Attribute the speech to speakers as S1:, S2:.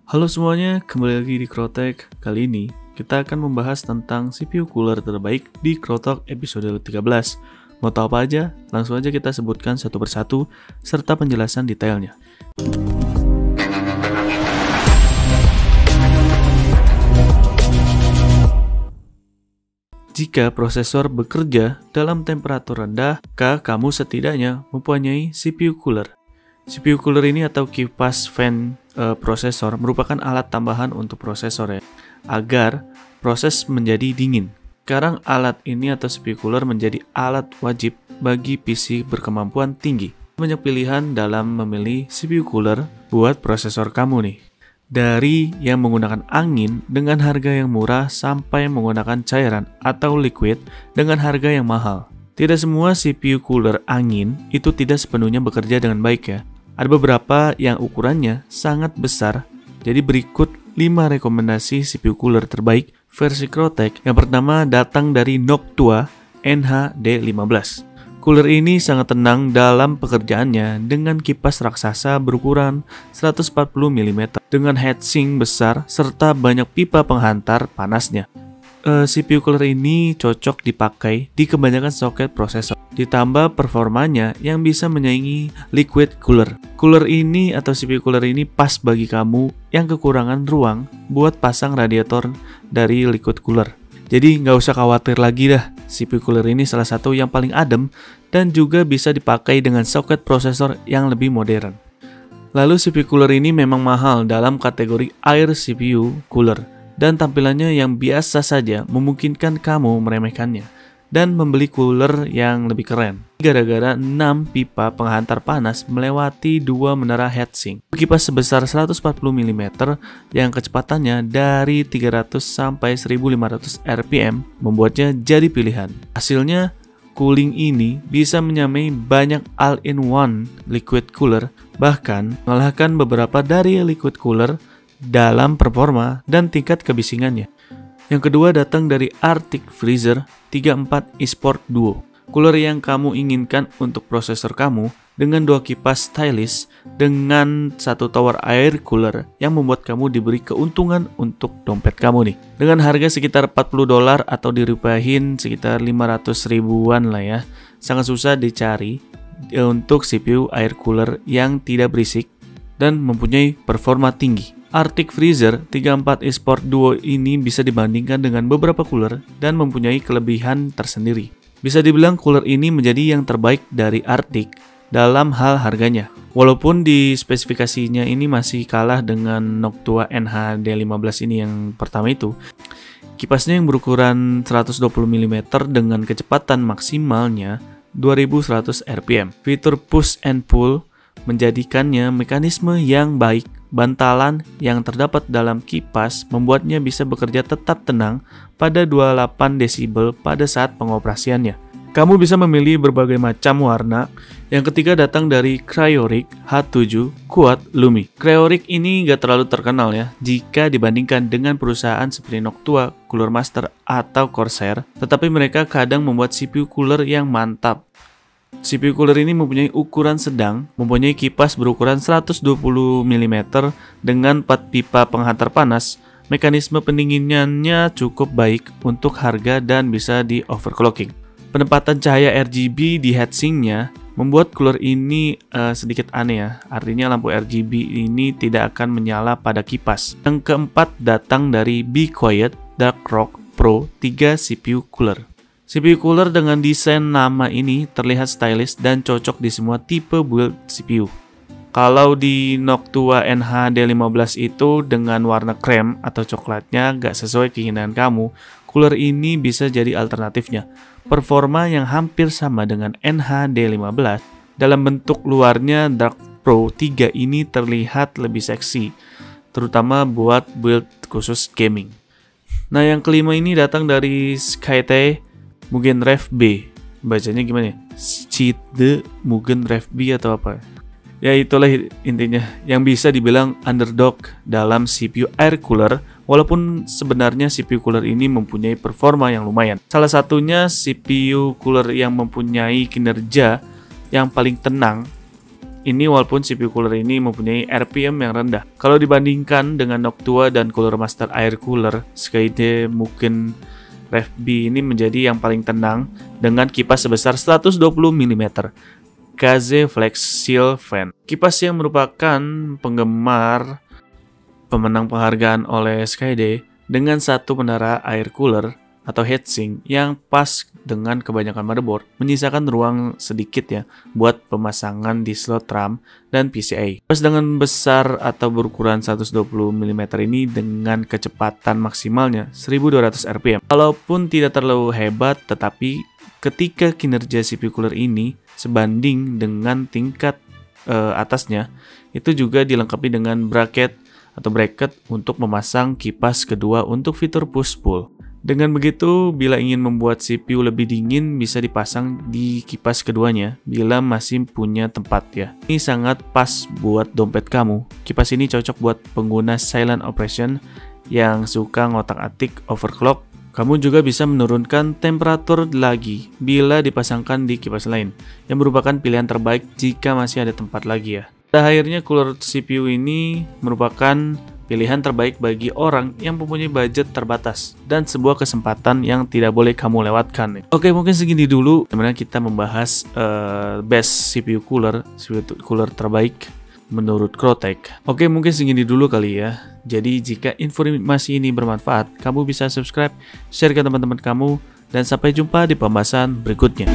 S1: Halo semuanya, kembali lagi di Krotek. Kali ini kita akan membahas tentang CPU cooler terbaik di Krotok episode 13. Mau tahu apa aja? Langsung aja kita sebutkan satu persatu serta penjelasan detailnya. Jika prosesor bekerja dalam temperatur rendah, maka kamu setidaknya mempunyai CPU cooler. CPU cooler ini atau kipas fan prosesor merupakan alat tambahan untuk prosesor ya, agar proses menjadi dingin. Sekarang alat ini atau CPU cooler menjadi alat wajib bagi PC berkemampuan tinggi. Banyak pilihan dalam memilih CPU cooler buat prosesor kamu nih. Dari yang menggunakan angin dengan harga yang murah sampai menggunakan cairan atau liquid dengan harga yang mahal. Tidak semua CPU cooler angin itu tidak sepenuhnya bekerja dengan baik ya. Ada beberapa yang ukurannya sangat besar. Jadi berikut 5 rekomendasi CPU cooler terbaik versi Krotek. Yang pertama datang dari Noctua NH-D15. Cooler ini sangat tenang dalam pekerjaannya dengan kipas raksasa berukuran 140 mm dengan heatsink besar serta banyak pipa penghantar panasnya. CPU cooler ini cocok dipakai di kebanyakan soket prosesor. Ditambah performanya yang bisa menyaingi liquid cooler. Cooler ini atau CPU cooler ini pas bagi kamu yang kekurangan ruang buat pasang radiator dari liquid cooler. Jadi nggak usah khawatir lagi dah, CPU cooler ini salah satu yang paling adem dan juga bisa dipakai dengan soket prosesor yang lebih modern. Lalu CPU cooler ini memang mahal dalam kategori Air CPU cooler dan tampilannya yang biasa saja memungkinkan kamu meremehkannya dan membeli cooler yang lebih keren. Gara-gara 6 pipa penghantar panas melewati 2 menara heatsink. Kipas sebesar 140 mm yang kecepatannya dari 300 sampai 1500 rpm membuatnya jadi pilihan. Hasilnya, cooling ini bisa menyamai banyak all-in-one liquid cooler, bahkan mengalahkan beberapa dari liquid cooler dalam performa dan tingkat kebisingannya. Yang kedua datang dari Arctic Freezer 34 eSport Duo. Cooler yang kamu inginkan untuk prosesor kamu dengan 2 kipas stylish dengan 1 tower air cooler yang membuat kamu diberi keuntungan untuk dompet kamu nih. Dengan harga sekitar $40 atau dirupiahin sekitar 500 ribuan lah ya. Sangat susah dicari untuk CPU air cooler yang tidak berisik dan mempunyai performa tinggi. Arctic Freezer 34 eSport Duo ini bisa dibandingkan dengan beberapa cooler dan mempunyai kelebihan tersendiri. Bisa dibilang cooler ini menjadi yang terbaik dari Arctic dalam hal harganya. Walaupun di spesifikasinya ini masih kalah dengan Noctua NH-D15 ini yang pertama itu. Kipasnya yang berukuran 120 mm dengan kecepatan maksimalnya 2100 rpm. Fitur push and pull menjadikannya mekanisme yang baik. Bantalan yang terdapat dalam kipas membuatnya bisa bekerja tetap tenang pada 28 desibel pada saat pengoperasiannya. Kamu bisa memilih berbagai macam warna. Yang ketiga datang dari Cryoric H7 Quad Lumi. Cryoric ini gak terlalu terkenal ya jika dibandingkan dengan perusahaan seperti Noctua, Cooler Master, atau Corsair, tetapi mereka kadang membuat CPU cooler yang mantap. CPU cooler ini mempunyai ukuran sedang, mempunyai kipas berukuran 120 mm dengan 4 pipa penghantar panas. Mekanisme pendinginannya cukup baik untuk harga dan bisa di overclocking. Penempatan cahaya RGB di heatsinknya membuat cooler ini sedikit aneh ya. Artinya lampu RGB ini tidak akan menyala pada kipas. Yang keempat datang dari Be Quiet Dark Rock Pro 3 CPU cooler. CPU cooler dengan desain nama ini terlihat stylish dan cocok di semua tipe build CPU. Kalau di Noctua NH-D15 itu dengan warna krem atau coklatnya gak sesuai keinginan kamu, cooler ini bisa jadi alternatifnya. Performa yang hampir sama dengan NH-D15, dalam bentuk luarnya Dark Pro 3 ini terlihat lebih seksi, terutama buat build khusus gaming. Nah yang kelima ini datang dari Skyte Mugen Rev B. Bacanya gimana ya? Skyte Mugen Rev B atau apa? Ya itulah intinya, yang bisa dibilang underdog dalam CPU air cooler, walaupun sebenarnya CPU cooler ini mempunyai performa yang lumayan. Salah satunya CPU cooler yang mempunyai kinerja yang paling tenang Ini walaupun CPU cooler ini mempunyai RPM yang rendah. Kalau dibandingkan dengan Noctua dan Cooler Master Air Cooler, Skyde mungkin Rev B ini menjadi yang paling tenang dengan kipas sebesar 120 mm. KZ Flex Seal Fan. Kipas yang merupakan penggemar pemenang penghargaan oleh Skyde dengan satu menara air cooler atau heatsink yang pas dengan kebanyakan motherboard, menyisakan ruang sedikit ya buat pemasangan di slot RAM dan PCIe. Pas dengan besar atau berukuran 120 mm ini dengan kecepatan maksimalnya 1200 rpm. Walaupun tidak terlalu hebat, tetapi ketika kinerja CPU cooler ini sebanding dengan tingkat atasnya, itu juga dilengkapi dengan bracket untuk memasang kipas kedua untuk fitur push pull. Dengan begitu, bila ingin membuat CPU lebih dingin, bisa dipasang di kipas keduanya bila masih punya tempat ya. Ini sangat pas buat dompet kamu. Kipas ini cocok buat pengguna silent operation yang suka ngotak-atik overclock. Kamu juga bisa menurunkan temperatur lagi bila dipasangkan di kipas lain, yang merupakan pilihan terbaik jika masih ada tempat lagi ya. Pada akhirnya, cooler CPU ini merupakan pilihan terbaik bagi orang yang mempunyai budget terbatas dan sebuah kesempatan yang tidak boleh kamu lewatkan. Oke, mungkin segini dulu. Sebenarnya kita membahas best CPU cooler terbaik menurut Crowtech. Oke, mungkin segini dulu kali ya. Jadi jika informasi ini bermanfaat, kamu bisa subscribe, share ke teman-teman kamu, dan sampai jumpa di pembahasan berikutnya.